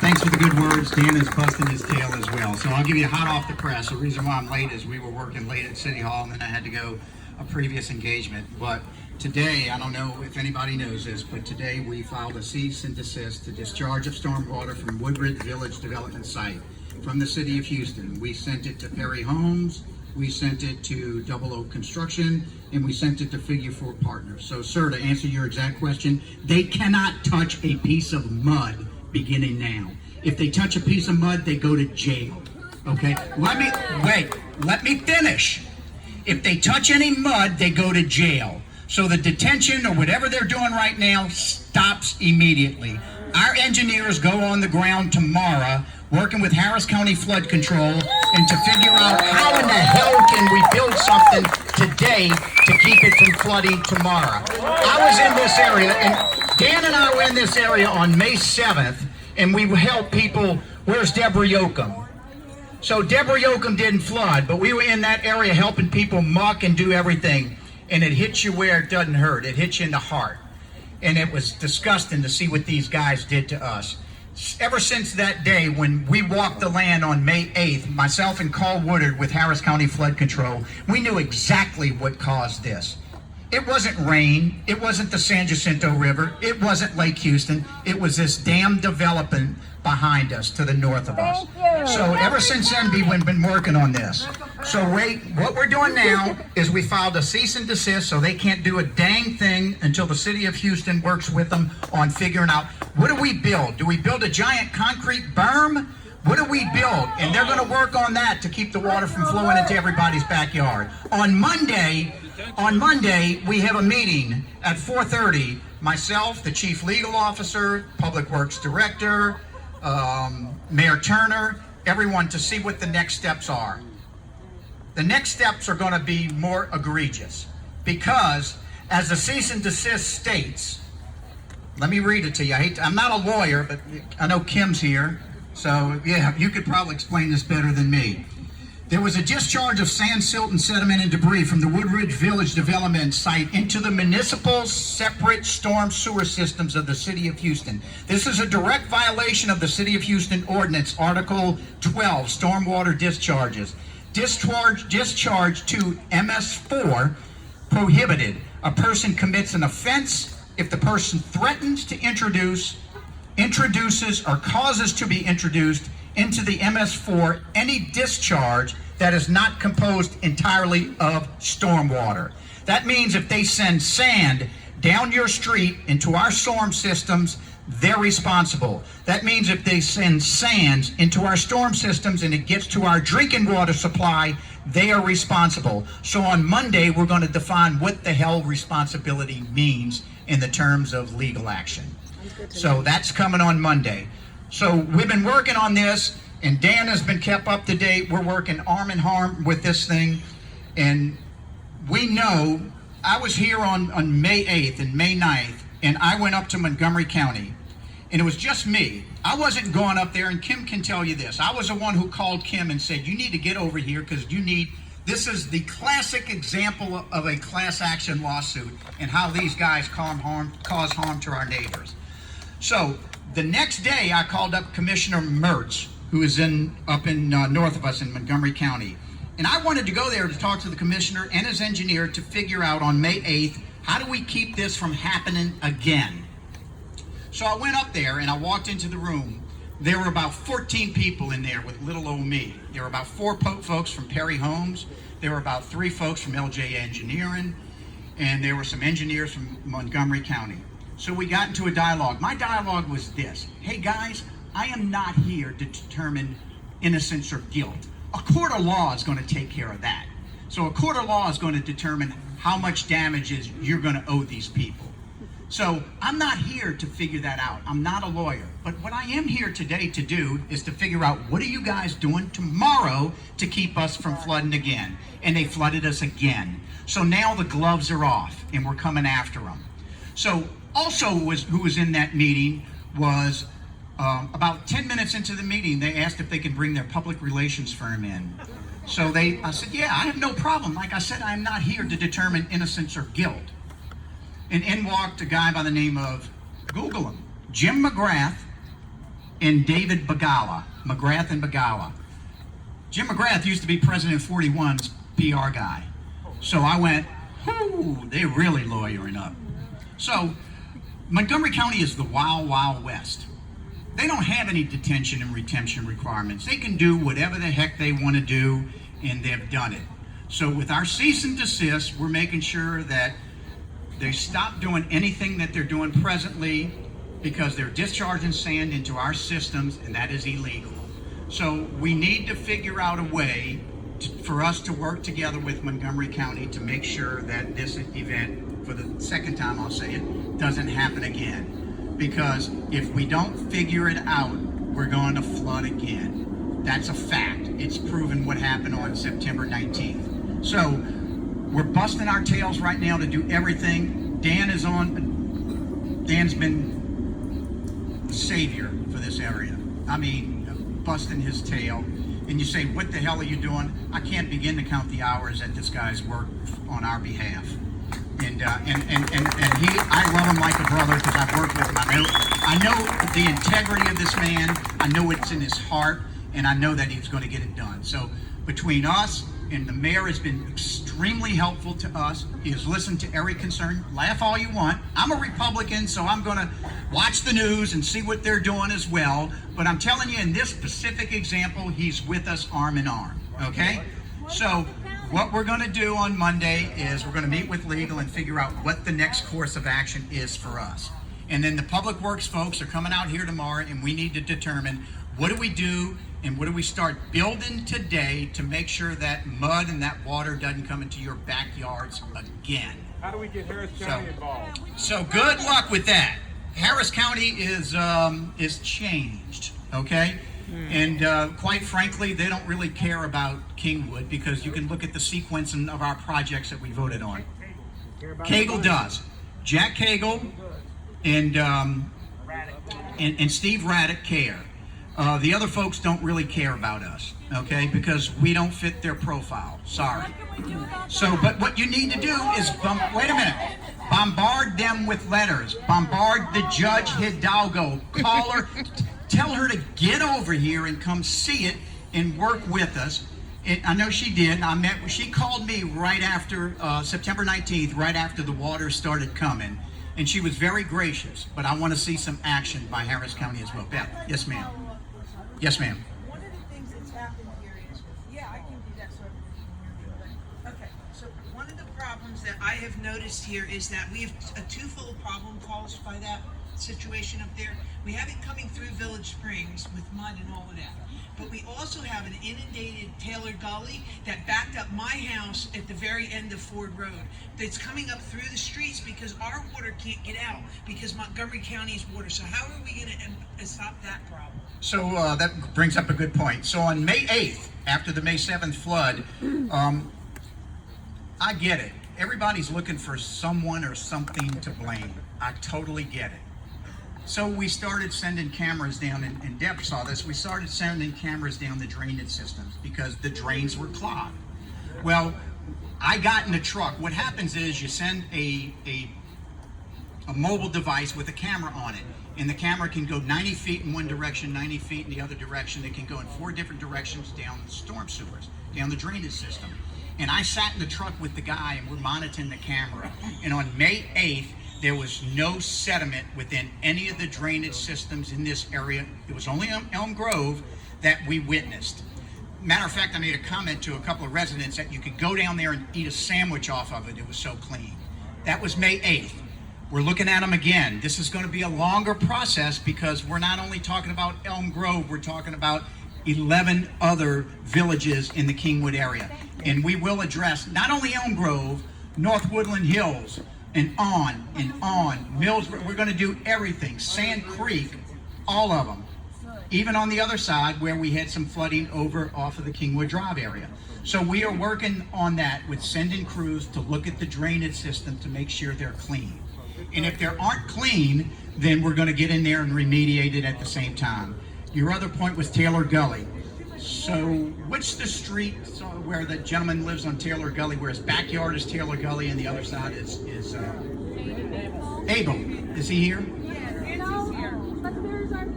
Thanks for the good words. Dan is busting his tail as well. So I'll give you hot off the press. The reason why I'm late is we were working late at City Hall and then I had to go a previous engagement. But today, I don't know if anybody knows this, but today we filed a cease and desist to discharge of stormwater from Woodridge Village Development Site from the City of Houston. We sent it to Perry Homes, we sent it to Double Oak Construction, and we sent it to Figure 4 Partners. So, sir, to answer your exact question, they cannot touch a piece of mud beginning now. If they touch a piece of mud, they go to jail. Okay? Let me finish. If they touch any mud, they go to jail. So the detention or whatever they're doing right now stops immediately. Our engineers go on the ground tomorrow working with Harris County Flood Control and to figure out how in the hell can we build something today to keep it from flooding tomorrow. I was in this area, and Dan and I were in this area on May 7th, and we helped people. Where's Deborah Yoakum? So Deborah Yoakum didn't flood, but we were in that area helping people muck and do everything, and it hits you where it doesn't hurt. It hits you in the heart. And it was disgusting to see what these guys did to us. Ever since that day when we walked the land on May 8th, myself and Carl Woodard with Harris County Flood Control, we knew exactly what caused this. It wasn't rain, it wasn't the San Jacinto River, it wasn't Lake Houston, it was this damn development behind us to the north of us. So ever since then we've been working on this. So what we're doing now is we filed a cease and desist so they can't do a dang thing until the City of Houston works with them on figuring out, what do we build? Do we build a giant concrete berm? What do we build? And they're going to work on that to keep the water from flowing into everybody's backyard. On Monday, we have a meeting at 4:30. Myself, the Chief Legal Officer, Public Works Director, Mayor Turner, everyone to see what the next steps are. The next steps are going to be more egregious because, as the cease and desist states, let me read it to you. I'm not a lawyer, but I know Kim's here. So, yeah, you could probably explain this better than me. There was a discharge of sand, silt, and sediment and debris from the Woodridge Village Development Site into the municipal separate storm sewer systems of the City of Houston. This is a direct violation of the City of Houston Ordinance, Article 12, Stormwater Discharges. Discharge to MS4 prohibited. A person commits an offense if the person threatens to introduces or causes to be introduced into the MS4 any discharge that is not composed entirely of stormwater. That means if they send sand down your street into our storm systems, they're responsible. That means if they send sand into our storm systems and it gets to our drinking water supply, they are responsible. So on Monday, we're going to define what the hell responsibility means in the terms of legal action. So that's coming on Monday. So we've been working on this, and Dan has been kept up to date. We're working arm in arm with this thing, and we know, I was here on May 8th and May 9th, and I went up to Montgomery County, and it was just me. I wasn't going up there, and Kim can tell you this. I was the one who called Kim and said, you need to get over here because this is the classic example of a class action lawsuit and how these guys cause harm to our neighbors. So the next day, I called up Commissioner Mertz, who is up in north of us in Montgomery County. And I wanted to go there to talk to the commissioner and his engineer to figure out on May 8th, how do we keep this from happening again? So I went up there and I walked into the room. There were about 14 people in there with little old me. There were about 4 folks from Perry Homes. There were about 3 folks from LJ Engineering. And there were some engineers from Montgomery County. So we got into a dialogue. My dialogue was this. Hey guys, I am not here to determine innocence or guilt. A court of law is going to take care of that. So a court of law is going to determine how much damages you're going to owe these people. So I'm not here to figure that out. I'm not a lawyer. But what I am here today to do is to figure out, what are you guys doing tomorrow to keep us from flooding again? And they flooded us again. So now the gloves are off and we're coming after them. So also who was in that meeting was about 10 minutes into the meeting, they asked if they could bring their public relations firm in. So I said, yeah, I have no problem. Like I said, I'm not here to determine innocence or guilt. And in walked a guy by the name of, Google him, Jim McGrath, and David McGrath and Bagala. Jim McGrath used to be President 41's PR guy. So I went, whoo, they're really lawyering up. So Montgomery County is the wild, wild west. They don't have any detention and retention requirements. They can do whatever the heck they want to do, and they've done it. So with our cease and desist, we're making sure that they stop doing anything that they're doing presently, because they're discharging sand into our systems, and that is illegal. So we need to figure out a way for us to work together with Montgomery County to make sure that this event, for the second time I'll say it, doesn't happen again. Because if we don't figure it out, we're going to flood again. That's a fact. It's proven what happened on September 19th. So we're busting our tails right now to do everything. Dan's been the savior for this area. I mean, busting his tail. And you say, what the hell are you doing? I can't begin to count the hours that this guy's worked on our behalf. And I love him like a brother because I've worked with him. I know the integrity of this man. I know it's in his heart, and I know that he's going to get it done. So between us and the mayor has been extremely helpful to us. He has listened to every concern. Laugh all you want. I'm a Republican, so I'm going to watch the news and see what they're doing as well. But I'm telling you, in this specific example, he's with us arm in arm. Okay? So what we're going to do on Monday is we're going to meet with legal and figure out what the next course of action is for us. And then the public works folks are coming out here tomorrow, and we need to determine what do we do and what do we start building today to make sure that mud and that water doesn't come into your backyards again. How do we get Harris County involved? So good luck with that. Harris County is changed, okay? And quite frankly, they don't really care about Kingwood because you can look at the sequencing of our projects that we voted on. Cagle does. Jack Cagle and Steve Raddick care. The other folks don't really care about us, okay? Because we don't fit their profile. Sorry. So, but what you need to do is, wait a minute. Bombard them with letters. Bombard the Judge Hidalgo. Call her. Tell her to get over here and come see it and work with us. I know she did. She called me right after September 19th, right after the water started coming. And she was very gracious. But I want to see some action by Harris County as well. Beth, yes, ma'am. Yes, ma'am. One of the things that's happened here is, yeah, I can do that so everyone can hear me. Okay, so one of the problems that I have noticed here is that we have a twofold problem caused by that situation up there. We have it coming through Village Springs with mud and all of that. But we also have an inundated Taylor Gully that backed up my house at the very end of Ford Road. That's coming up through the streets because our water can't get out because Montgomery County's water. So how are we going to stop that problem? So that brings up a good point. So on May 8th, after the May 7th flood, I get it. Everybody's looking for someone or something to blame. I totally get it. So we started sending cameras down, and Deb saw this, we started sending cameras down the drainage systems because the drains were clogged. Well, I got in the truck. What happens is you send a mobile device with a camera on it, and the camera can go 90 feet in one direction, 90 feet in the other direction. It can go in 4 different directions down the storm sewers, down the drainage system. And I sat in the truck with the guy, and we're monitoring the camera. And on May 8th, there was no sediment within any of the drainage systems in this area. It was only Elm Grove that we witnessed. Matter of fact, I made a comment to a couple of residents that you could go down there and eat a sandwich off of it. It was so clean. That was May 8th. We're looking at them again. This is going to be a longer process because we're not only talking about Elm Grove, we're talking about 11 other villages in the Kingwood area. And we will address not only Elm Grove, North Woodland Hills, and on and on. Mills, we're going to do everything. Sand Creek, all of them. Even on the other side where we had some flooding over off of the Kingwood Drive area. So we are working on that with sending crews to look at the drainage system to make sure they're clean. And if they aren't clean, then we're going to get in there and remediate it at the same time. Your other point was Taylor Gully. So what's the street where the gentleman lives on Taylor Gully, where his backyard is Taylor Gully and the other side is Abel? Is he here?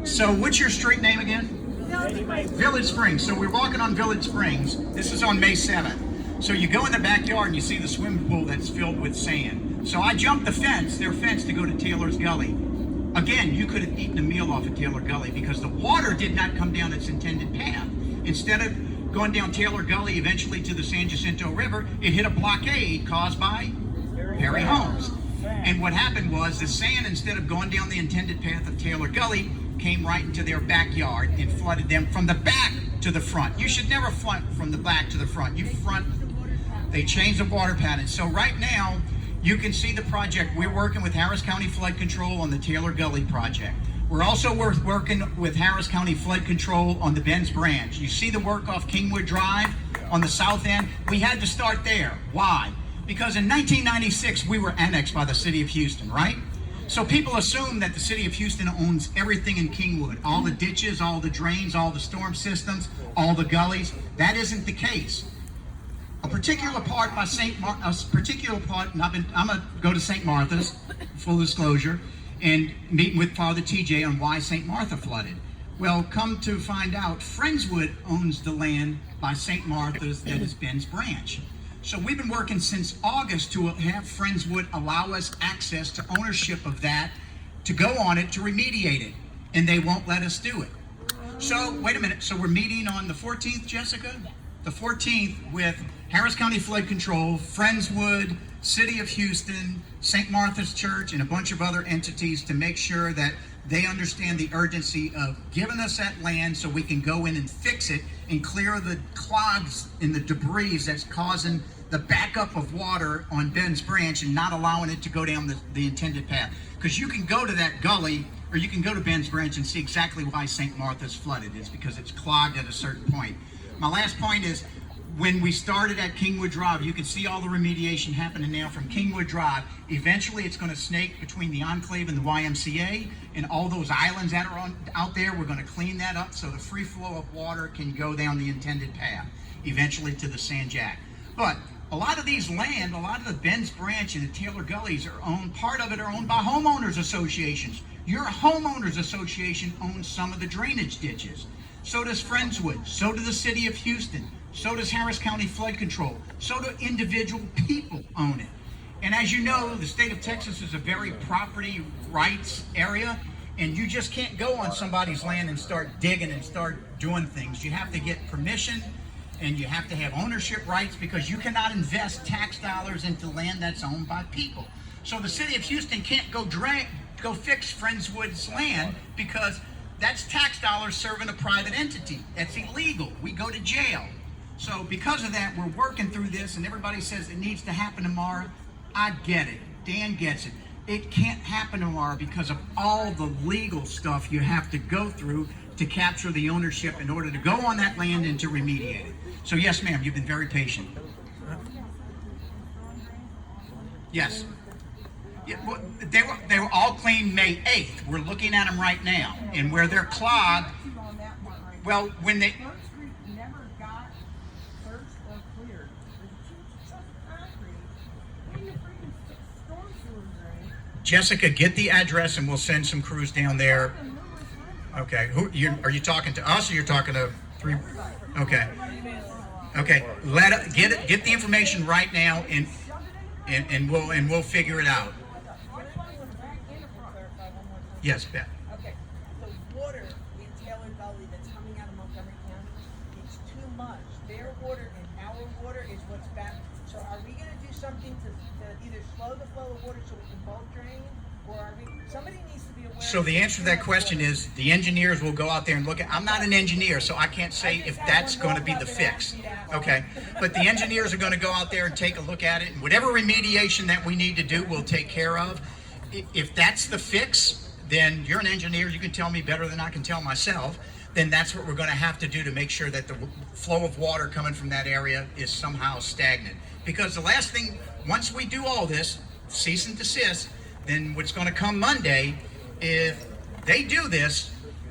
So what's your street name again? Village Springs. So we're walking on Village Springs. This is on May 7th. So you go in the backyard and you see the swimming pool that's filled with sand. So I jumped the fence, their fence, to go to Taylor's Gully. Again, you could have eaten a meal off of Taylor Gully because the water did not come down its intended path. Instead of going down Taylor Gully eventually to the San Jacinto River, it hit a blockade caused by Perry Homes. And what happened was the sand, instead of going down the intended path of Taylor Gully, came right into their backyard and flooded them from the back to the front. You should never flood from the back to the front. You front. They changed the water pattern. So right now, you can see the project. We're working with Harris County Flood Control on the Taylor Gully project. We're also working with Harris County Flood Control on the Benz Branch. You see the work off Kingwood Drive on the south end? We had to start there. Why? Because in 1996, we were annexed by the city of Houston, right? So people assume that the city of Houston owns everything in Kingwood, all the ditches, all the drains, all the storm systems, all the gullies. That isn't the case. A particular part by and I'm gonna go to St. Martha's, full disclosure, and meeting with Father TJ on why St. Martha flooded. Well, come to find out, Friendswood owns the land by St. Martha's that is Ben's Branch. So we've been working since August to have Friendswood allow us access to ownership of that, to go on it, to remediate it, and they won't let us do it. So, wait a minute, so we're meeting on the 14th, Jessica? The 14th with Harris County Flood Control, Friendswood, City of Houston, St. Martha's Church, and a bunch of other entities to make sure that they understand the urgency of giving us that land so we can go in and fix it and clear the clogs and the debris that's causing the backup of water on Ben's Branch and not allowing it to go down the intended path. Because you can go to that gully, or you can go to Ben's Branch and see exactly why St. Martha's flooded. It's because it's clogged at a certain point. My last point is, when we started at Kingwood Drive, you can see all the remediation happening now from Kingwood Drive. Eventually, it's going to snake between the Enclave and the YMCA, and all those islands that are out there. We're going to clean that up so the free flow of water can go down the intended path, eventually to the San Jack. But a lot of these land, a lot of the Ben's Branch and the Taylor Gullies are owned, part of it are owned by homeowners associations. Your homeowners association owns some of the drainage ditches. So does Friendswood, so does the City of Houston, so does Harris County Flood Control, so do individual people own it. And as you know, the state of Texas is a very property rights area, and you just can't go on somebody's land and start digging and start doing things. You have to get permission, and you have to have ownership rights, because you cannot invest tax dollars into land that's owned by people. So the City of Houston can't go fix Friendswood's land, because that's tax dollars serving a private entity. That's illegal. We go to jail. So because of that, we're working through this, and everybody says it needs to happen tomorrow. I get it. Dan gets it. It can't happen tomorrow because of all the legal stuff you have to go through to capture the ownership in order to go on that land and to remediate it. So yes, ma'am, you've been very patient. Yes. Yeah, well, they were all cleaned May 8th. We're looking at them right now, and where they're clogged. Well, when they never got searched or cleared. There's just concrete. When you freaking storm sewers drain. Jessica, get the address, and we'll send some crews down there. Okay. Are you talking to us, or you're talking to three? Okay. Okay. Get the information right now, and we'll figure it out. Yes, Beth. Okay, the water in Taylor Gully that's coming out of Montgomery County, it's too much. Their water and our water is what's bad. So are we gonna do something to either slow the flow of water so we can both drain? Or are we, somebody needs to be aware. So the answer to that question is the engineers will go out there and look at, I'm not an engineer, so I can't say if that's going to be the fix. Okay, but the engineers are going to go out there and take a look at it, and whatever remediation that we need to do, we'll take care of. If that's the fix, then you're an engineer, you can tell me better than I can tell myself, then that's what we're going to have to do to make sure that the flow of water coming from that area is somehow stagnant. Because the last thing, once we do all this, cease and desist, then what's going to come Monday, if they do this,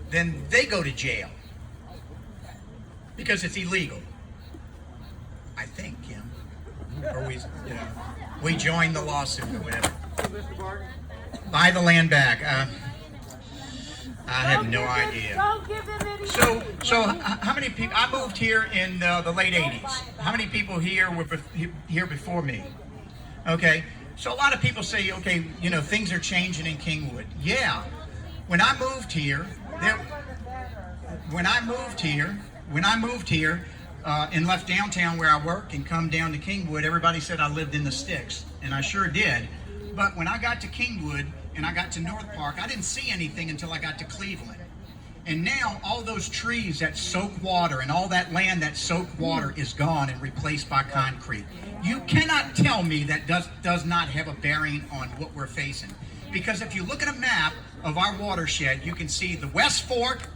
then they go to jail. Because it's illegal. I think, Kim. Or we join the lawsuit or whatever. Buy the land back. I have no idea. Don't give him any How many people? I moved here in the late '80s. How many people here were here before me? Okay, so a lot of people say, okay, you know, things are changing in Kingwood. Yeah, when I moved here, and left downtown where I work and come down to Kingwood, everybody said I lived in the sticks, and I sure did. But when I got to Kingwood and I got to North Park, I didn't see anything until I got to Cleveland. And now all those trees that soak water and all that land that soak water is gone and replaced by concrete. You cannot tell me that does not have a bearing on what we're facing. Because if you look at a map of our watershed, you can see the West Fork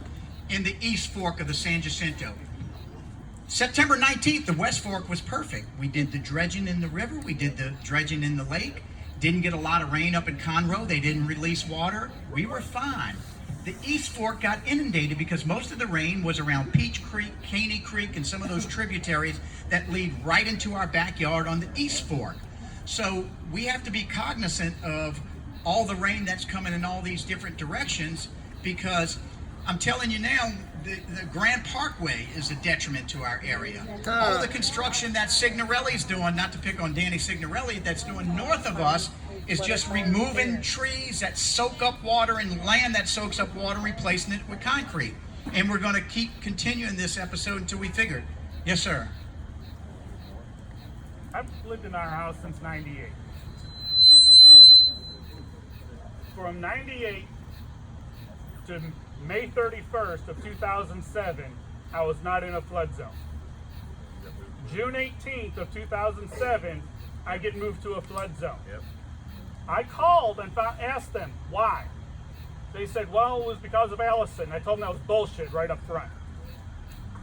and the East Fork of the San Jacinto. September 19th, the West Fork was perfect. We did the dredging in the river. We did the dredging in the lake. Didn't get a lot of rain up in Conroe. They didn't release water. We were fine. The East Fork got inundated because most of the rain was around Peach Creek, Caney Creek, and some of those tributaries that lead right into our backyard on the East Fork. So we have to be cognizant of all the rain that's coming in all these different directions, because I'm telling you now, the Grand Parkway is a detriment to our area. All the construction that Signorelli's doing, not to pick on Danny Signorelli, that's doing north of us, is just removing trees that soak up water and land that soaks up water, replacing it with concrete. And we're going to keep continuing this episode until we figure it. Yes, sir. I've lived in our house since '98. From '98 to May 31st of 2007, I was not in a flood zone. June 18th of 2007, I get moved to a flood zone. Yep. I called and asked them why. They said, well, it was because of Allison. I told them that was bullshit right up front.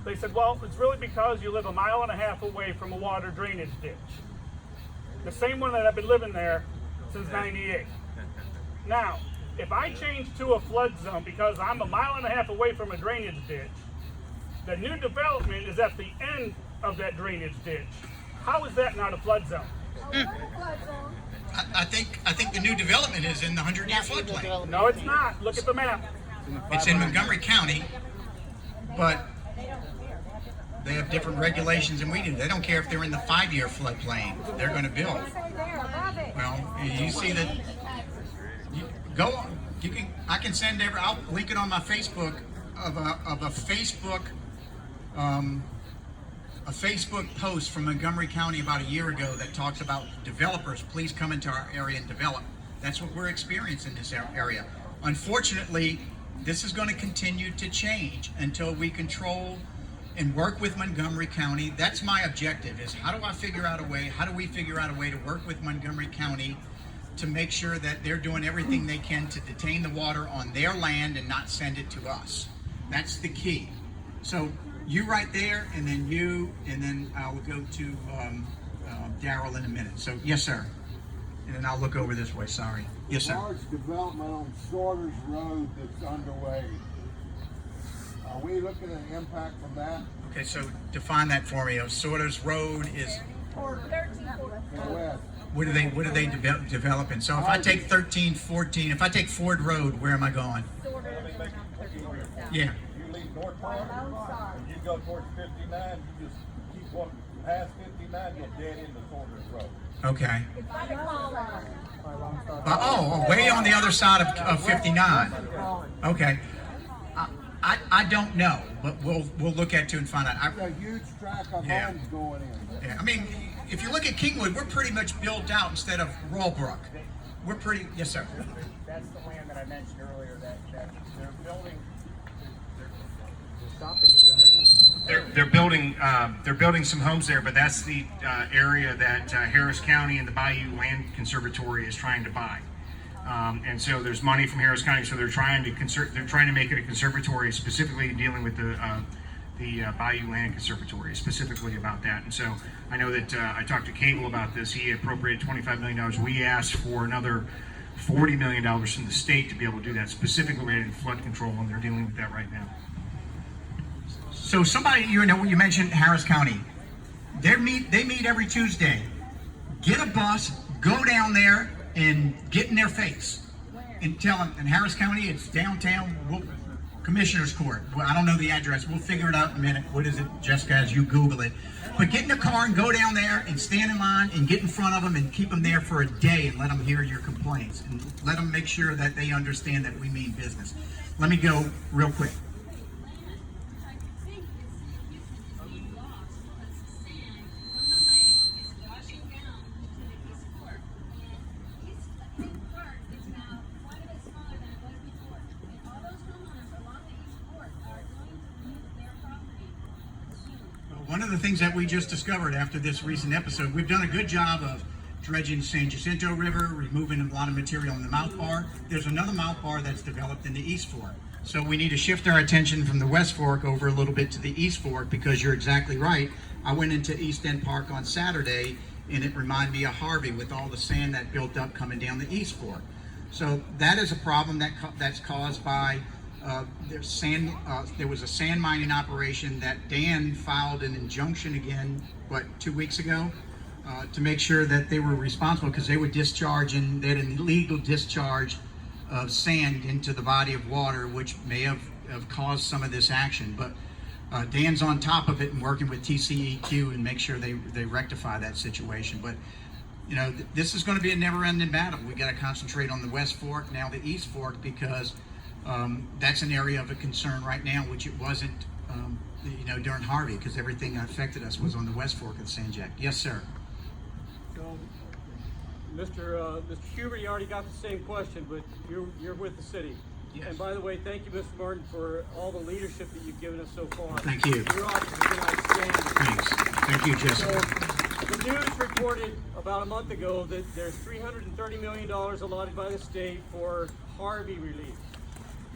They said, well, it's really because you live 1.5 miles away from a water drainage ditch. The same one that I've been living there since '98. Now, if I change to a flood zone because I'm 1.5 miles away from a drainage ditch, the new development is at the end of that drainage ditch. How is that not a flood zone? I think the new development is in the 100-year floodplain. No, it's not. Look at the map. It's in Montgomery County, but they have different regulations than we do. They don't care if they're in the 5-year floodplain. They're going to build. Well, you see that. Go on. You can. I can send every. I'll link it on my Facebook of a Facebook post from Montgomery County about a year ago that talks about developers. Please come into our area and develop. That's what we're experiencing in this area. Unfortunately, this is going to continue to change until we control and work with Montgomery County. That's my objective. Is how do I figure out a way? How do we figure out a way to work with Montgomery County to make sure that they're doing everything they can to detain the water on their land and not send it to us. That's the key. So you right there, and then you, and then I'll go to Darrell in a minute. So yes, sir. And then I'll look over this way. Sorry. Yes, sir. Large development on Sorter's Road that's underway. Are we looking at impact from that? Okay, so define that for me. Sorter's Road is. West. What are they developing? So if I take 13, 14, if I take Ford Road, where am I going? Yeah. You leave North Park, and you go towards 59, you just keep walking past 59, you'll dead into Sorter's Road. Okay. Way on the other side of 59. Okay. I don't know, but we'll look at it and find out. There's a huge track of homes going in. Yeah, I mean, if you look at Kingwood, we're pretty much built out instead of Rollbrook. We're pretty, yes, sir. That's the land that I mentioned earlier that they're building. They're building some homes there, but that's the area that Harris County and the Bayou Land Conservatory is trying to buy. And so there's money from Harris County, so they're trying to make it a conservatory, specifically dealing with the Bayou Land Conservatory, specifically about that. And so I know that I talked to Cable about this. He appropriated $25 million. We asked for another $40 million from the state to be able to do that, specifically related to flood control, and they're dealing with that right now. So somebody, you mentioned Harris County. They meet every Tuesday. Get a bus, go down there, and get in their face and tell them, in Harris County, it's downtown. Commissioner's Court. Well, I don't know the address. We'll figure it out in a minute. What is it, Jessica, as you Google it. But get in the car and go down there and stand in line and get in front of them and keep them there for a day and let them hear your complaints. And let them make sure that they understand that we mean business. Let me go real quick. One of the things that we just discovered after this recent episode, we've done a good job of dredging San Jacinto River, removing a lot of material in the mouth bar. There's another mouth bar that's developed in the East Fork. So we need to shift our attention from the West Fork over a little bit to the East Fork, because you're exactly right. I went into East End Park on Saturday and it reminded me of Harvey with all the sand that built up coming down the East Fork. So that is a problem that's caused by there was a sand mining operation that Dan filed an injunction again, 2 weeks ago, to make sure that they were responsible, because they were discharging, they had an illegal discharge of sand into the body of water, which may have caused some of this action. But Dan's on top of it and working with TCEQ and make sure they rectify that situation. But you know, this is going to be a never-ending battle. We got to concentrate on the West Fork, now the East Fork, because that's an area of a concern right now, which it wasn't, during Harvey, because everything that affected us was on the West Fork of the San Jac. Yes, sir. So, Mr. Huber, you already got the same question, but you're with the city. Yes. And by the way, thank you, Mr. Martin, for all the leadership that you've given us so far. Thank you. Your office has been outstanding. Thanks. Thank you, Jessica. So, the news reported about a month ago that there's $330 million allotted by the state for Harvey relief,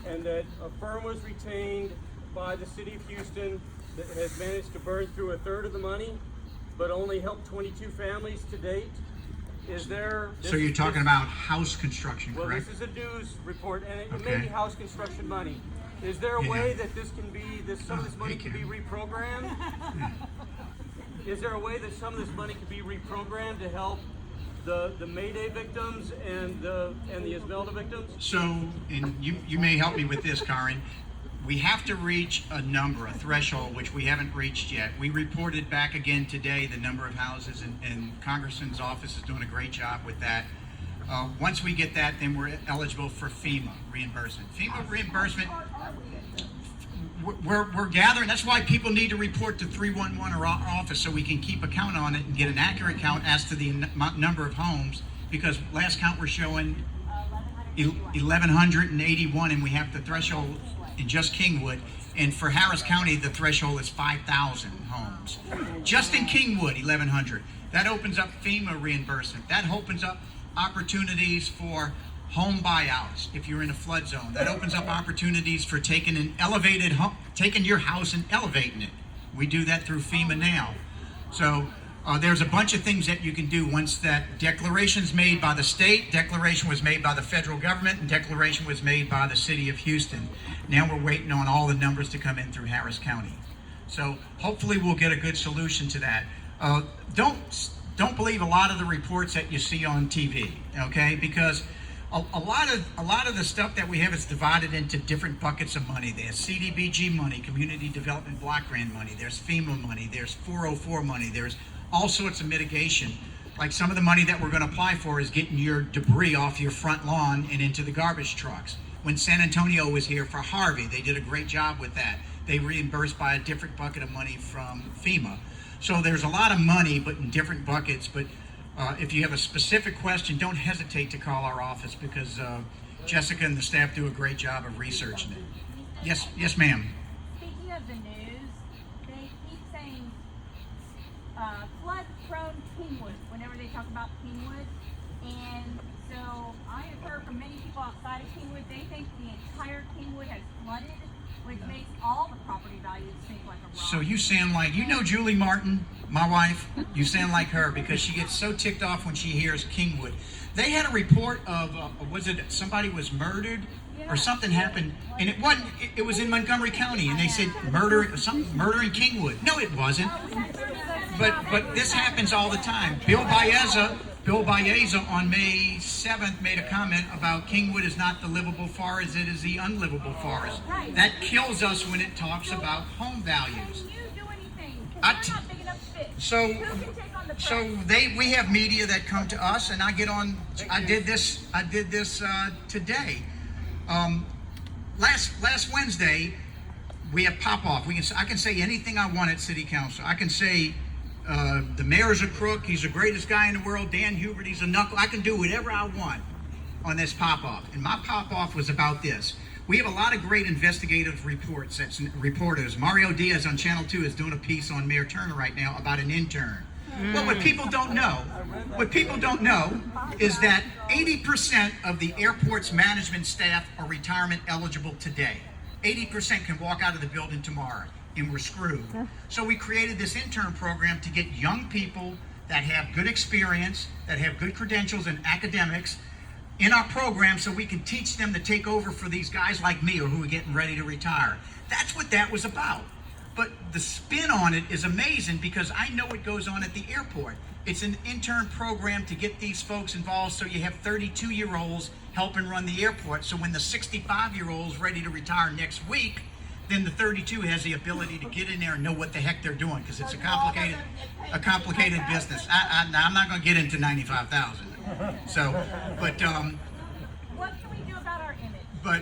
and that a firm was retained by the city of Houston that has managed to burn through a third of the money, but only helped 22 families to date. Is there? So you're talking about house construction, Well, correct? this is a news report, and it Okay. may be house construction money. Is there a Yeah. way that this can be, some of this money hey, can be Karen. reprogrammed? Is there a way that some of this money can be reprogrammed to help the Mayday victims and the Esmelda victims? So, and you may help me with this, Karen. We have to reach a number, a threshold, which we haven't reached yet. We reported back again today the number of houses, and Congressman's office is doing a great job with that. Once we get that, then we're eligible for FEMA reimbursement. FEMA reimbursement, we're gathering. That's why people need to report to 311 or our office, so we can keep a count on it and get an accurate count as to the number of homes, because last count we're showing 1,181, and we have the threshold in just Kingwood. And for Harris County, the threshold is 5,000 homes. Just in Kingwood, 1,100. That opens up FEMA reimbursement. That opens up opportunities for home buyouts if you're in a flood zone. That opens up opportunities for taking an elevated home, taking your house and elevating it. We do that through FEMA now. So there's a bunch of things that you can do once that declaration's made by the state, declaration was made by the federal government, and declaration was made by the city of Houston. Now we're waiting on all the numbers to come in through Harris County. So hopefully we'll get a good solution to that. Don't believe a lot of the reports that you see on TV, okay? Because a lot of the stuff that we have is divided into different buckets of money. There's CDBG money, Community Development Block Grant money. There's FEMA money. There's 404 money. There's all sorts of mitigation. Like some of the money that we're going to apply for is getting your debris off your front lawn and into the garbage trucks. When San Antonio was here for Harvey, they did a great job with that. They reimbursed by a different bucket of money from FEMA. So there's a lot of money, but in different buckets. But if you have a specific question, don't hesitate to call our office, because Jessica and the staff do a great job of researching it. Yes, ma'am. Speaking of the news, they keep saying flood-prone Kingwood whenever they talk about Kingwood. And so I have heard from many people outside of Kingwood, they think the entire Kingwood has flooded, which makes all the property values sink like a rock. So you sound like, Julie Martin, my wife, you sound like her, because she gets so ticked off when she hears Kingwood. They had a report of, was it somebody was murdered or something happened, and it wasn't, it was in Montgomery County, and they said murder in Kingwood. No, it wasn't. But this happens all the time. Bill Baeza Bill Baeza on May 7th made a comment about Kingwood is not the livable forest, it is the unlivable forest. Right. That kills us when it talks about home values. Can you do anything? I Because t- we're not big enough to fit. So, Who can take on the press? so we have media that come to us, and I get on. I did this today. Last Wednesday, we have pop off. I can say anything I want at City Council. I can say the mayor's a crook. He's the greatest guy in the world. Dan Hubert, he's a knuckle. I can do whatever I want on this pop off. And my pop off was about this. We have a lot of great investigative reporters. Mario Diaz on Channel 2 is doing a piece on Mayor Turner right now about an intern. Well, what people don't know is that 80% of the airport's management staff are retirement eligible today. 80% can walk out of the building tomorrow, and we're screwed. So we created this intern program to get young people that have good experience, that have good credentials in academics, in our program so we can teach them to take over for these guys like me or who are getting ready to retire. That's what that was about. But the spin on it is amazing because I know what goes on at the airport. It's an intern program to get these folks involved so you have 32-year-olds helping run the airport. So when the 65-year-old's ready to retire next week, then the 32 has the ability to get in there and know what the heck they're doing because it's a complicated business. I'm not going to get into 95,000. So, but What can we do about our image? but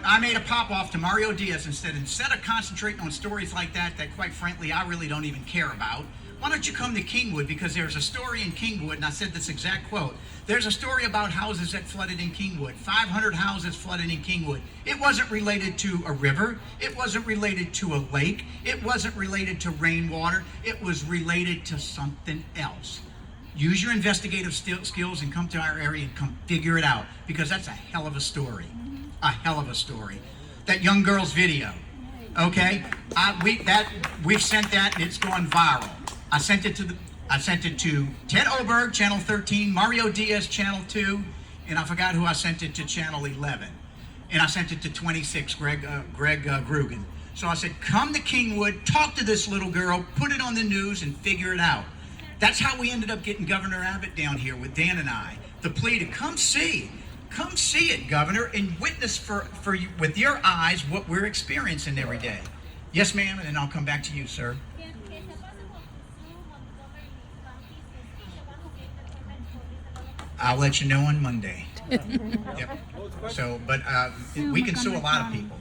I made a pop off to Mario Diaz instead of concentrating on stories like that quite frankly I really don't even care about. Why don't you come to Kingwood? Because there's a story in Kingwood, and I said this exact quote. There's a story about houses that flooded in Kingwood. 500 houses flooded in Kingwood. It wasn't related to a river. It wasn't related to a lake. It wasn't related to rainwater. It was related to something else. Use your investigative skills and come to our area and come figure it out because that's a hell of a story. A hell of a story. That young girl's video, okay? We've sent that and it's gone viral. I sent it to Ted Oberg, Channel 13, Mario Diaz, Channel 2, and I forgot who I sent it to, Channel 11. And I sent it to 26, Greg Grugan. So I said, come to Kingwood, talk to this little girl, put it on the news, and figure it out. That's how we ended up getting Governor Abbott down here with Dan and I. The plea to come see it, Governor, and witness for you with your eyes what we're experiencing every day. Yes, ma'am, and then I'll come back to you, sir. I'll let you know on Monday. Yep. So, but we can sue a lot of people.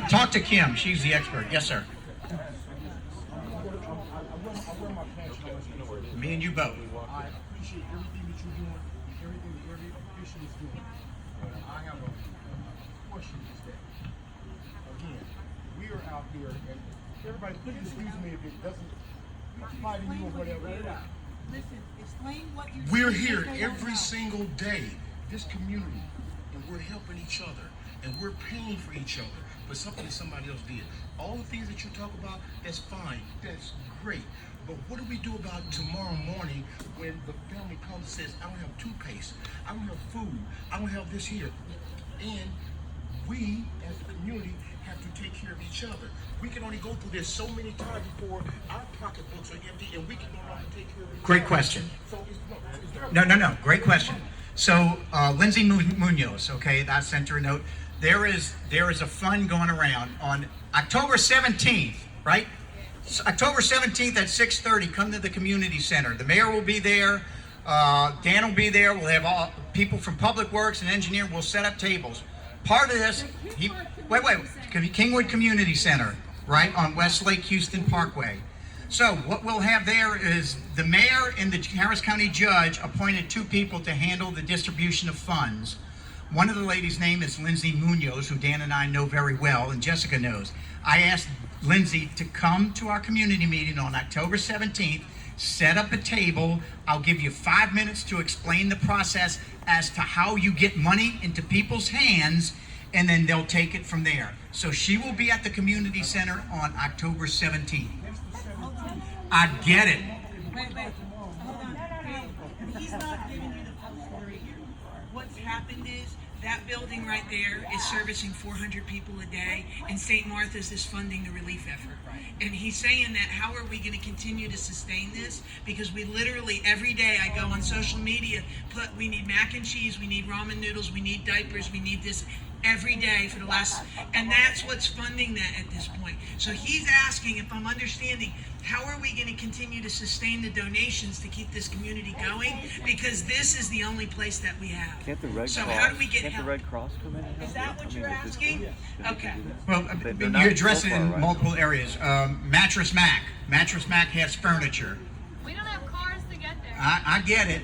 Talk to Kim. She's the expert. Yes, sir. Me and you both. I appreciate everything that you're doing, everything that every official is doing. I have a question is that, again, we are out here, and everybody, please excuse me if it doesn't apply to you or whatever. Listen, explain what you're We're saying here right every now. single day, this community, and we're helping each other, and we're paying for each other for something that somebody else did. All the things that you talk about, that's fine, that's great. But what do we do about tomorrow morning when the family comes and says, I don't have toothpaste, I don't have food, I don't have this here. And we, as a community, have to take care of each other. We can only go through this so many times before our pocketbooks are empty and we can no longer take care of each other. Great question. So is there No. Great question. So, Lindsay Munoz, okay, I sent her a note. There is a fund going around on October 17th, right? October 17th at 6:30, come to the community center. The mayor will be there. Dan will be there. We'll have all people from Public Works and engineering. We'll set up tables. Part of this, Kingwood Community Center, right on Westlake Houston Parkway. So what we'll have there is the mayor and the Harris County judge appointed 2 people to handle the distribution of funds. One of the ladies' name is Lindsay Munoz, who Dan and I know very well, and Jessica knows. I asked Lindsay to come to our community meeting on October 17th, set up a table. I'll give you 5 minutes to explain the process as to how you get money into people's hands, and then they'll take it from there. So she will be at the community center on October 17th. I get it. Wait, hold on. He's not giving you the full story here. What's happened is That building right there is servicing 400 people a day, and St. Martha's is funding the relief effort. And he's saying that how are we going to continue to sustain this? Because we literally, every day I go on social media, we need mac and cheese, we need ramen noodles, we need diapers, we need this every day for the last, and that's what's funding that at this point. So he's asking, if I'm understanding, how are we going to continue to sustain the donations to keep this community going? Because this is the only place that we have. Can't the Red So Cross? how do we get Can't help? the Red Cross come in? And help Is that you? what I you're mean, if it's- asking? yeah. Okay. Well, They're not you address so it far, in right? multiple areas. Mattress Mac. Mattress Mac has furniture. We don't have cars to get there. I get it.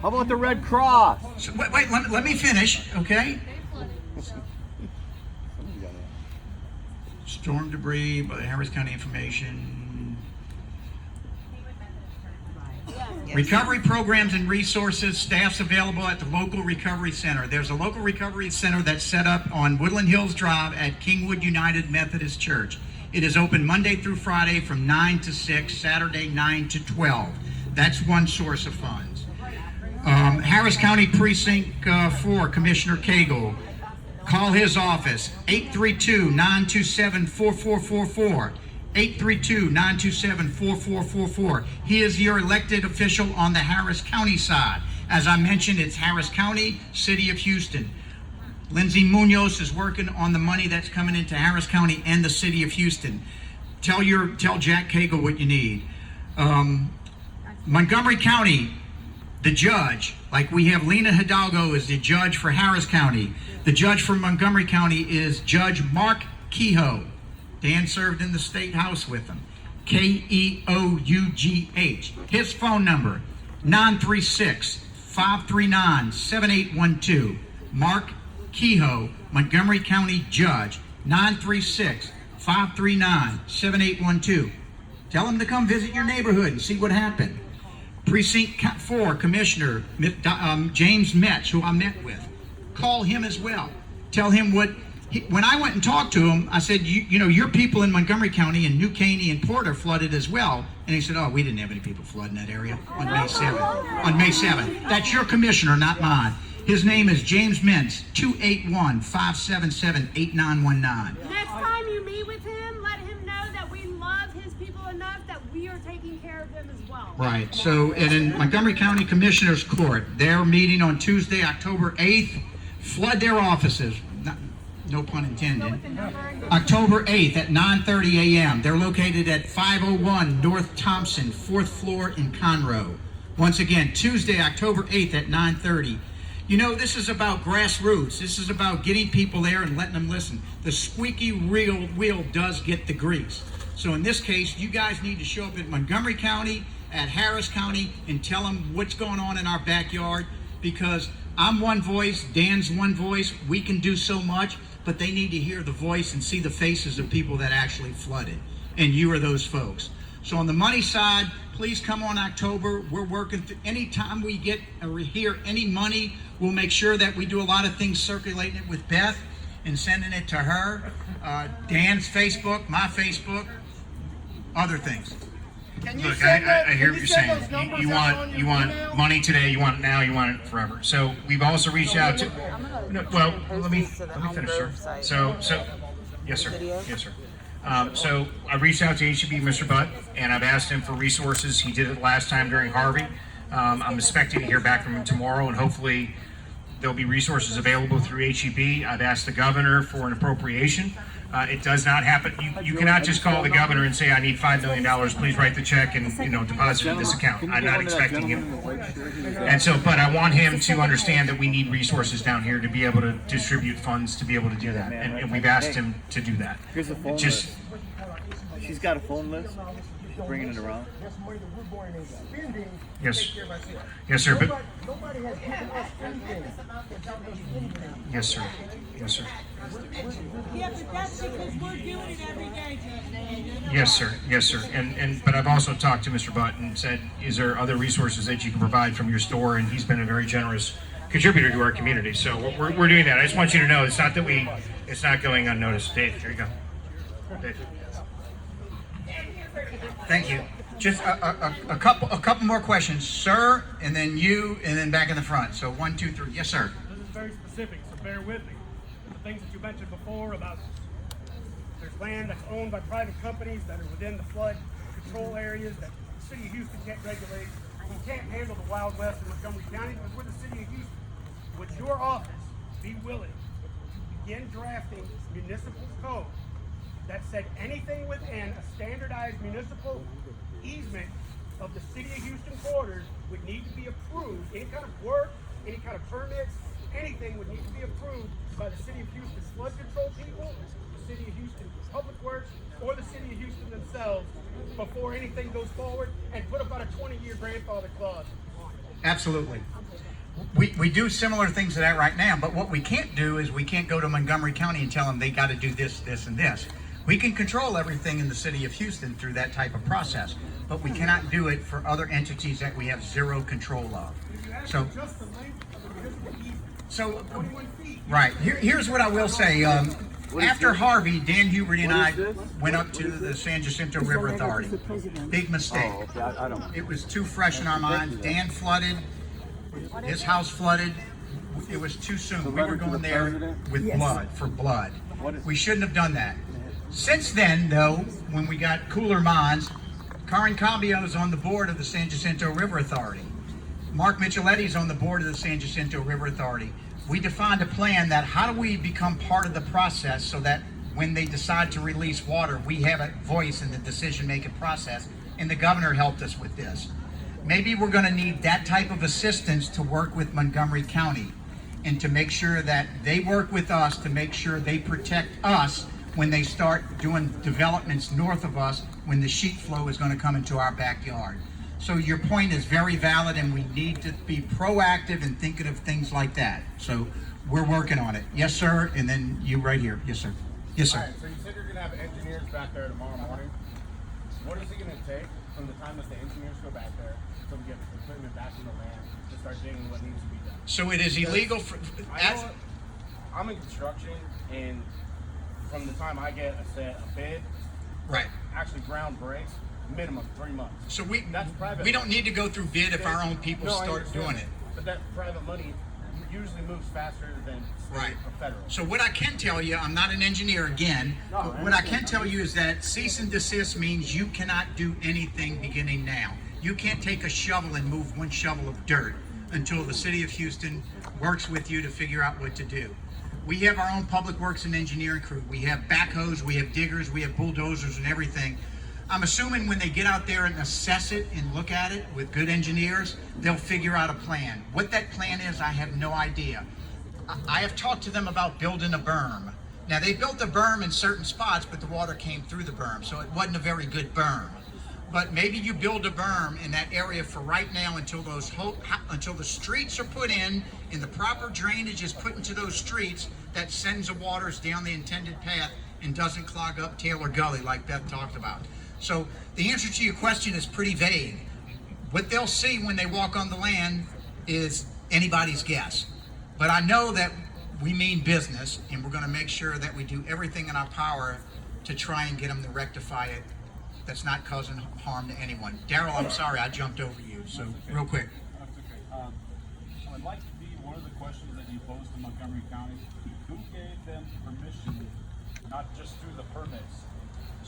How about the Red Cross? So, wait, let me finish, okay? They flooded. Somebody got it. Storm debris by Harris County Information. Recovery programs and resources, staff's available at the local recovery center. There's a local recovery center that's set up on Woodland Hills Drive at Kingwood United Methodist Church. It is open Monday through Friday from 9 to 6, Saturday 9 to 12. That's one source of funds. Harris County Precinct 4, Commissioner Cagle. Call his office, 832-927-4444. 832-927-4444. He is your elected official on the Harris County side. As I mentioned, it's Harris County, City of Houston. Lindsay Munoz is working on the money that's coming into Harris County and the City of Houston. Tell Jack Cagle what you need. Montgomery County, the judge, like we have Lena Hidalgo as the judge for Harris County. The judge for Montgomery County is Judge Mark Kehoe. Dan served in the State House with him. Keough. His phone number, 936-539-7812. Mark Kehoe, Montgomery County Judge, 936-539-7812. Tell him to come visit your neighborhood and see what happened. Precinct 4 Commissioner James Metz, who I met with. Call him as well. Tell him when I went and talked to him, I said, you know, your people in Montgomery County and New Caney and Porter flooded as well. And he said, oh, we didn't have any people flood in that area on May 7th. On May 7th. That's your commissioner, not mine. His name is James Mintz, 281-577-8919. Next time you meet with him, let him know that we love his people enough that we are taking care of them as well. Right. So, and in Montgomery County Commissioner's Court, they're meeting on Tuesday, October 8th. Flood their offices. No pun intended. October 8th at 9:30 a.m. They're located at 501 North Thompson, 4th floor in Conroe. Once again, Tuesday, October 8th at 9:30. You know, this is about grassroots. This is about getting people there and letting them listen. The squeaky wheel does get the grease. So in this case, you guys need to show up at Montgomery County, at Harris County, and tell them what's going on in our backyard, because I'm one voice, Dan's one voice. We can do so much, but they need to hear the voice and see the faces of people that actually flooded. And you are those folks. So on the money side, please come on October. We're working through, anytime we get or hear any money, we'll make sure that we do a lot of things circulating it with Beth and sending it to her. Dan's Facebook, my Facebook, other things. Look, I hear what you're saying. You want money today, you want it now, you want it forever. So we've also reached out to. No, well, let me finish, sir. So yes, sir. Yes, sir. So I reached out to HEB, Mr. Butt, and I've asked him for resources. He did it last time during Harvey. I'm expecting to hear back from him tomorrow, and hopefully there'll be resources available through HEB. I've asked the governor for an appropriation. It does not happen. You cannot just call the governor and say, I need $5 million, please write the check and deposit it in this account. I'm not expecting him. And so, but I want him to understand that we need resources down here to be able to distribute funds to be able to do that. And we've asked him to do that. Here's a phone list. She's got a phone list. She's bringing it around. Yes. Yes, sir. But yes, sir. Yes, sir. Yeah, but that's because we're doing it every day, Judge. Yes, sir. Yes, sir. But I've also talked to Mr. Butt and said, is there other resources that you can provide from your store? And he's been a very generous contributor to our community. So we're doing that. I just want you to know it's not going unnoticed. Dave, here you go. Dave. Thank you. Just a couple more questions, sir, and then you, and then back in the front. So 1, 2, 3. Yes, sir. This is very specific. So bear with me. The things that you mentioned before about there's land that's owned by private companies that are within the flood control areas that the city of Houston can't regulate. We can't handle the Wild West in Montgomery County because we're the city of Houston. Would your office be willing to begin drafting municipal code that said anything within a standardized municipal easement of the city of Houston borders would need to be approved? Any kind of work, any kind of permits, anything would need to be approved by the city of Houston flood control people, the city of Houston Public Works, or the city of Houston themselves before anything goes forward, and put about a 20-year grandfather clause on it. Absolutely. We do similar things to that right now, but what we can't do is we can't go to Montgomery County and tell them they got to do this, this, and this. We can control everything in the city of Houston through that type of process, but we cannot do it for other entities that we have zero control of. So, Just the length of the municipal easement, so 21 feet. right. Here's what I will say. After Harvey, Dan Hubert and I went up to the San Jacinto River Authority. Big mistake. I don't. It was too fresh in our minds. Dan flooded. His house flooded. It was too soon. We were going there with blood, for blood. We shouldn't have done that. Since then, though, when we got cooler minds, Karen Cambio is on the board of the San Jacinto River Authority. Mark Micheletti's on the board of the San Jacinto River Authority. We defined a plan that how do we become part of the process so that when they decide to release water, we have a voice in the decision-making process, and the governor helped us with this. Maybe we're going to need that type of assistance to work with Montgomery County and to make sure that they work with us to make sure they protect us when they start doing developments north of us when the sheet flow is going to come into our backyard. So your point is very valid, and we need to be proactive in thinking of things like that. So we're working on it. Yes, sir. And then you right here. Yes, sir. Yes, sir. All right, so you said you're going to have engineers back there tomorrow morning. What is it going to take from the time that the engineers go back there until we get the equipment back in the land to start digging what needs to be done? So it is illegal for. I'm in construction, and from the time I get a bid, Right. actually ground breaks, minimum 3 months. So That's private we don't money. need to go through bid if our own people No, I start understand doing that. it. But that private money usually moves faster than state Right. or federal. So what I can tell you, I'm not an engineer again, but what I can tell you is that cease and desist means you cannot do anything beginning now. You can't take a shovel and move one shovel of dirt until the city of Houston works with you to figure out what to do. We have our own public works and engineering crew. We have backhoes, we have diggers, we have bulldozers and everything. I'm assuming when they get out there and assess it and look at it with good engineers, they'll figure out a plan. What that plan is, I have no idea. I have talked to them about building a berm. Now, they built a berm in certain spots, but the water came through the berm, so it wasn't a very good berm. But maybe you build a berm in that area for right now until until the streets are put in and the proper drainage is put into those streets that sends the waters down the intended path and doesn't clog up Taylor Gully like Beth talked about. So the answer to your question is pretty vague. What they'll see when they walk on the land is anybody's guess. But I know that we mean business, and we're going to make sure that we do everything in our power to try and get them to rectify it that's not causing harm to anyone. Daryl, I'm sorry, I jumped over you, so real quick. That's okay. I'd like to be one of the questions that you posed to Montgomery County. Who gave them permission, not just through the permits,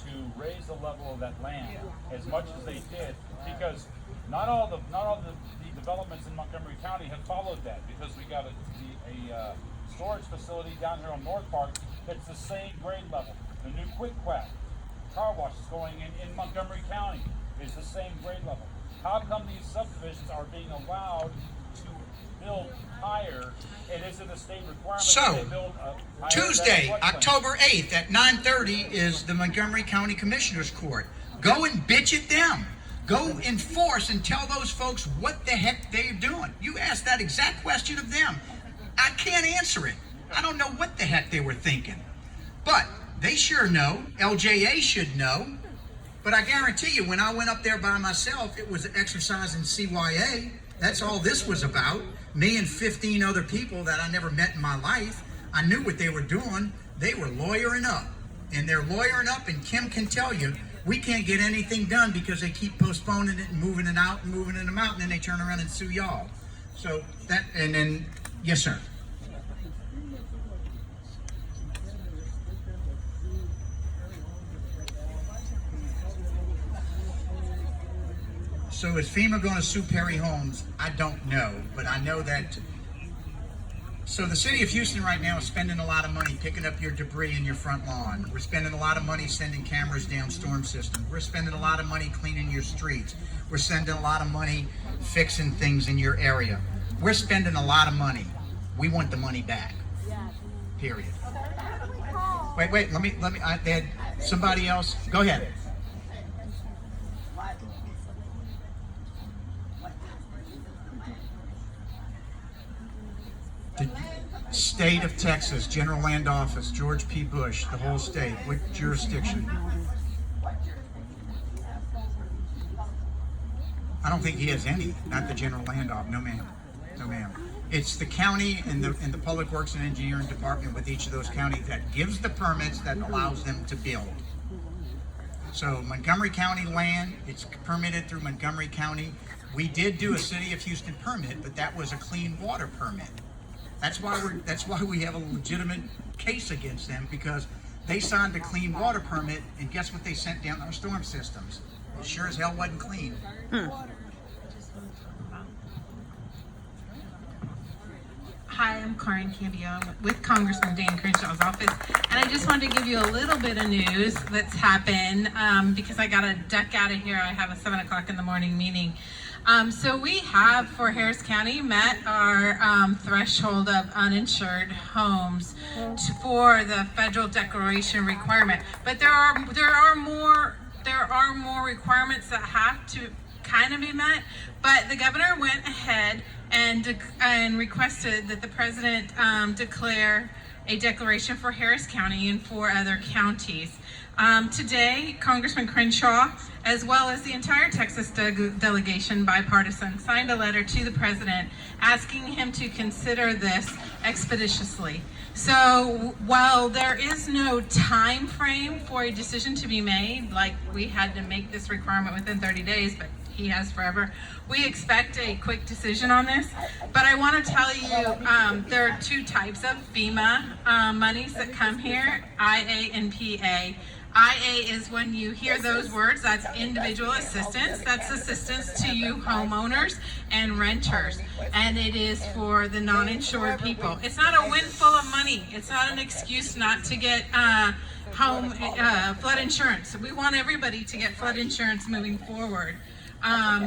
to raise the level of that land as much as they did? Because not all the developments in Montgomery County have followed that, because we got a storage facility down here on North Park that's the same grade level. The new Quick Quack car wash is going in Montgomery County is the same grade level. How come these subdivisions are being allowed to build higher, and is it a state requirement that they build higher? Tuesday, October 8th at 9:30 is the Montgomery County Commissioners Court. Go and bitch at them. Go enforce and tell those folks what the heck they're doing. You asked that exact question of them. I can't answer it. I don't know what the heck they were thinking. But they sure know. LJA should know. But I guarantee you, when I went up there by myself, it was an exercise in CYA. That's all this was about. Me and 15 other people that I never met in my life. I knew what they were doing. They were lawyering up. And they're lawyering up, and Kim can tell you, we can't get anything done because they keep postponing it and moving it out and moving it out, and then they turn around and sue y'all. So that, and then, yes, sir. So is FEMA going to sue Perry Homes? I don't know, but I know that. So the city of Houston right now is spending a lot of money picking up your debris in your front lawn. We're spending a lot of money sending cameras down storm systems. We're spending a lot of money cleaning your streets. We're spending a lot of money fixing things in your area. We're spending a lot of money. We want the money back. Period. Wait, let me, they had somebody else. Go ahead. The state of Texas, General Land Office, George P. Bush, the whole state, what jurisdiction? I don't think he has any, not the General Land Office, no ma'am, no ma'am. It's the county and the Public Works and Engineering Department with each of those counties that gives the permits that allows them to build. So Montgomery County land, it's permitted through Montgomery County. We did do a City of Houston permit, but that was a clean water permit. That's why we have a legitimate case against them, because they signed a clean water permit, and guess what they sent down our storm systems? It sure as hell wasn't clean. Hi, I'm Karen Candio with Congressman Dan Crenshaw's office, and I just wanted to give you a little bit of news that's happened because I got to duck out of here. I have a 7 o'clock in the morning meeting. So we have, for Harris County, met our threshold of uninsured homes for the federal declaration requirement. But there are more requirements that have to kind of be met. But the governor went ahead and requested that the president declare a declaration for Harris County and 4 other counties. Today, Congressman Crenshaw, as well as the entire Texas delegation, bipartisan, signed a letter to the president asking him to consider this expeditiously. So while there is no time frame for a decision to be made, like we had to make this requirement within 30 days, but he has forever, we expect a quick decision on this. But I want to tell you, there are 2 types of FEMA monies that come here, IA and PA. IA is when you hear those words, that's individual assistance. That's assistance to you homeowners and renters. And it is for the non-insured people. It's not a windfall of money. It's not an excuse not to get flood insurance. We want everybody to get flood insurance moving forward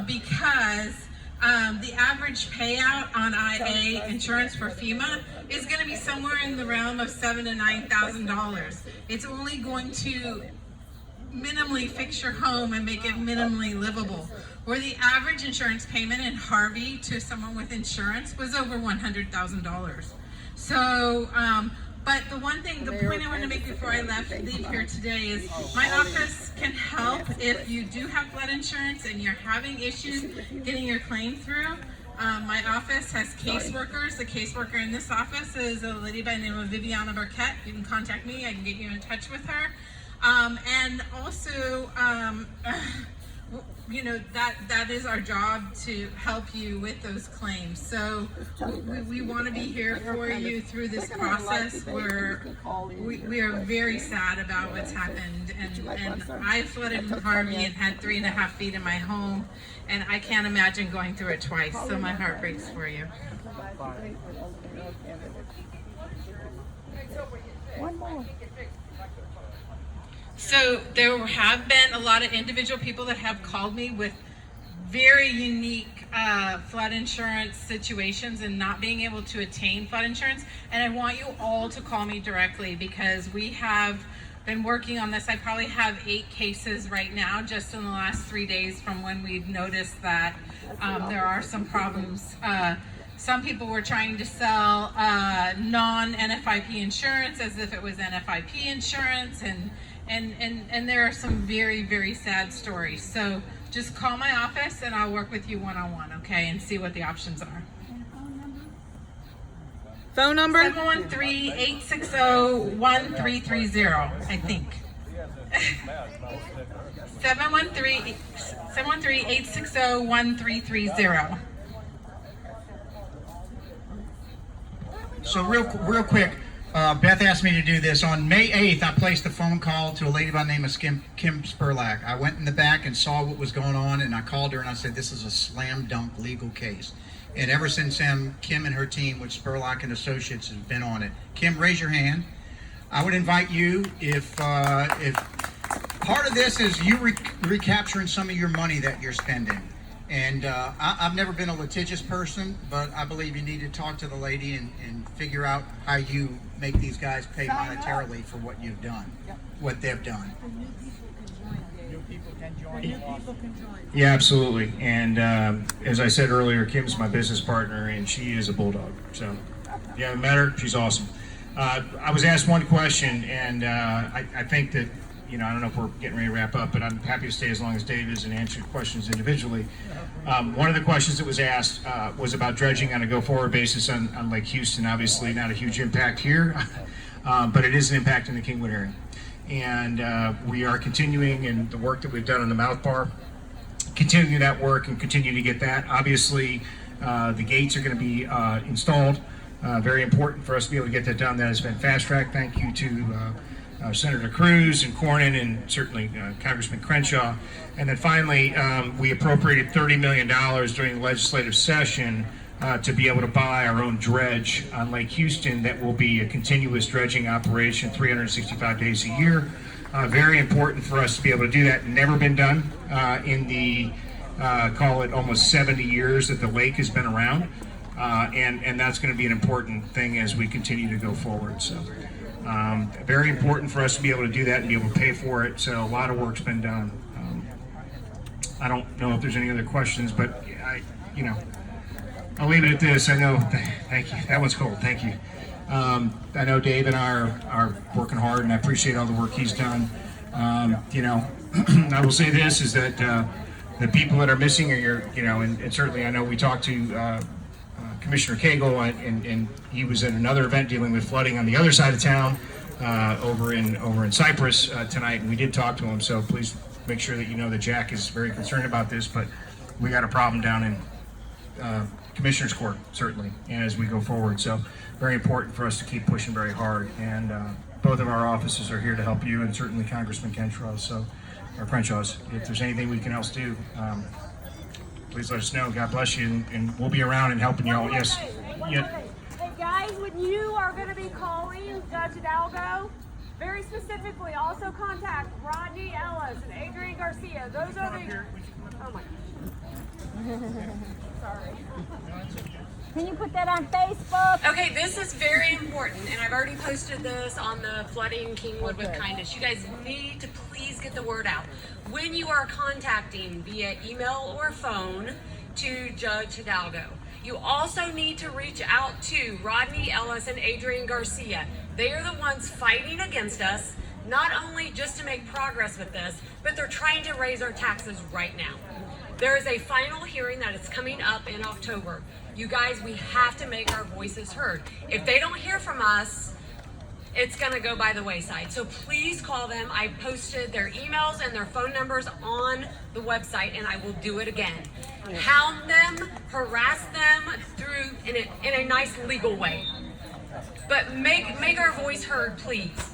because the average payout on IA insurance for FEMA is going to be somewhere in the realm of $7,000 to $9,000. It's only going to minimally fix your home and make it minimally livable. Where the average insurance payment in Harvey to someone with insurance was over $100,000. So, but the point I want to make before I leave here today is my office can help if you do have flood insurance and you're having issues getting your claim through. My office has caseworkers. The caseworker in this office is a lady by the name of Viviana Burkett. You can contact me. I can get you in touch with her. And also, you know, that is our job to help you with those claims. So we want to be here for you through this process. We are very sad about what's happened. And I flooded in Harvey and had 3.5 feet in my home. And I can't imagine going through it twice, so my heart breaks for you. So there have been a lot of individual people that have called me with very unique flood insurance situations and not being able to attain flood insurance. And I want you all to call me directly because we have been working on this. I probably have 8 cases right now just in the last 3 days from when we've noticed that there are some problems. Some people were trying to sell non-NFIP insurance as if it was NFIP insurance, and there are some very, very sad stories. So just call my office and I'll work with you one-on-one, okay, and see what the options are. Phone number? 713-860-1330, I think. 713-860-1330. So real quick, Beth asked me to do this. On May 8th, I placed a phone call to a lady by the name of Kim Spurlack. I went in the back and saw what was going on, and I called her and I said, this is a slam dunk legal case. And ever since then, Kim and her team with Spurlock and Associates has been on it. Kim, raise your hand. I would invite you, if part of this is you recapturing some of your money that you're spending. And I've never been a litigious person, but I believe you need to talk to the lady and figure out how you make these guys pay monetarily for what you've done, what they've done. New people can join. Yeah, absolutely. And as I said earlier, Kim's my business partner, and she is a bulldog. So, yeah, met her. She's awesome. I was asked one question, and I think that, I don't know if we're getting ready to wrap up, but I'm happy to stay as long as Dave is and answer questions individually. One of the questions that was asked was about dredging on a go-forward basis on Lake Houston. Obviously, not a huge impact here, but it is an impact in the Kingwood area. And we are continuing in the work that we've done on the mouth bar, continuing that work and continue to get that. Obviously, the gates are going to be installed. Very important for us to be able to get that done. That has been fast-tracked. Thank you to Senator Cruz and Cornyn and certainly Congressman Crenshaw. And then finally, we appropriated $30 million during the legislative session to be able to buy our own dredge on Lake Houston that will be a continuous dredging operation 365 days a year. Very important for us to be able to do that. Never been done in the, call it almost 70 years that the lake has been around. And that's going to be an important thing as we continue to go forward. So very important for us to be able to do that and be able to pay for it. So a lot of work's been done. I don't know if there's any other questions, but I'll leave it at this. I know, thank you. That one's cold. Thank you. I know Dave and I are working hard, and I appreciate all the work he's done. I will say this is that the people that are missing are and certainly I know we talked to Commissioner Cagle, and he was at another event dealing with flooding on the other side of town, over in Cyprus tonight, and we did talk to him. So please make sure that you know that Jack is very concerned about this. But we got a problem down in Commissioner's Court, certainly, and as we go forward. So very important for us to keep pushing very hard. And both of our offices are here to help you, and certainly Congressman Crenshaw. So, or Crenshaw's. If there's anything we can else do, please let us know. God bless you, and we'll be around and helping you all. Yes. Hey guys, when you are going to be calling Judge Hidalgo, very specifically, also contact Rodney Ellis and Adrian Garcia. Those are the. Oh my gosh. Sorry. Can you put that on Facebook? Okay, this is very important, and I've already posted this on the Flooding Kingwood with Kindness. You guys need to please get the word out. When you are contacting via email or phone to Judge Hidalgo, you also need to reach out to Rodney Ellis and Adrian Garcia. They are the ones fighting against us, not only just to make progress with this, but they're trying to raise our taxes right now. There is a final hearing that is coming up in October. You guys, we have to make our voices heard. If they don't hear from us, it's going to go by the wayside. So please call them. I posted their emails and their phone numbers on the website, and I will do it again. Hound them, harass them through in a nice legal way. But make our voice heard, please.